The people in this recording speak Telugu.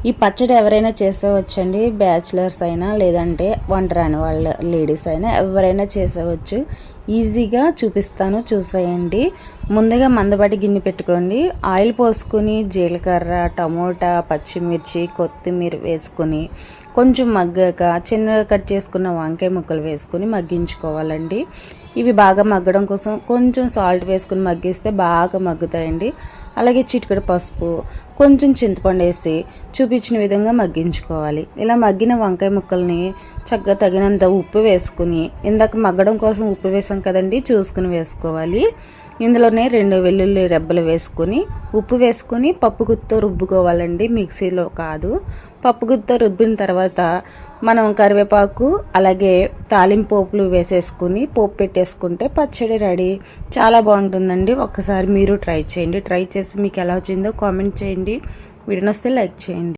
ఈ పచ్చడి ఎవరైనా చేసేవచ్చండి, బ్యాచిలర్స్ అయినా లేదంటే వంట రాని వాళ్ళ లేడీస్ అయినా ఎవరైనా చేసేవచ్చు. ఈజీగా చూపిస్తాను, చూసేయండి. ముందుగా మందపాటి గిన్నె పెట్టుకోండి. ఆయిల్ పోసుకొని జీలకర్ర, టమోటా, పచ్చిమిర్చి, కొత్తిమీర వేసుకొని కొంచెం మగ్గాక చిన్నగా కట్ చేసుకున్న వంకాయ ముక్కలు వేసుకొని మగ్గించుకోవాలండి. ఇవి బాగా మగ్గడం కోసం కొంచెం సాల్ట్ వేసుకుని మగ్గిస్తే బాగా మగ్గుతాయండి. అలాగే చిటికెడు పసుపు, కొంచెం చింతపండు వేసి చూపించిన విధంగా మగ్గించుకోవాలి. ఇలా మగ్గిన వంకాయ ముక్కల్ని చక్కగా తగినంత ఉప్పు వేసుకుని, ఇందాక మగ్గడం కోసం ఉప్పు వేసాం కదండి, చూసుకుని వేసుకోవాలి. ఇందులోనే 2 వెల్లుల్లి రెబ్బలు వేసుకొని ఉప్పు వేసుకొని పప్పు గుత్తితో రుబ్బుకోవాలండి, మిక్సీలో కాదు. పప్పు గుత్తితో రుబ్బిన తర్వాత మనం కరివేపాకు అలాగే తాలింపు పోపులు వేసేసుకుని పోపు పెట్టేసుకుంటే పచ్చడి రెడీ. చాలా బాగుంటుందండి. ఒక్కసారి మీరు ట్రై చేయండి. ట్రై చేసి మీకు ఎలా వచ్చిందో కామెంట్ చేయండి. వీడియో నచ్చితే లైక్ చేయండి.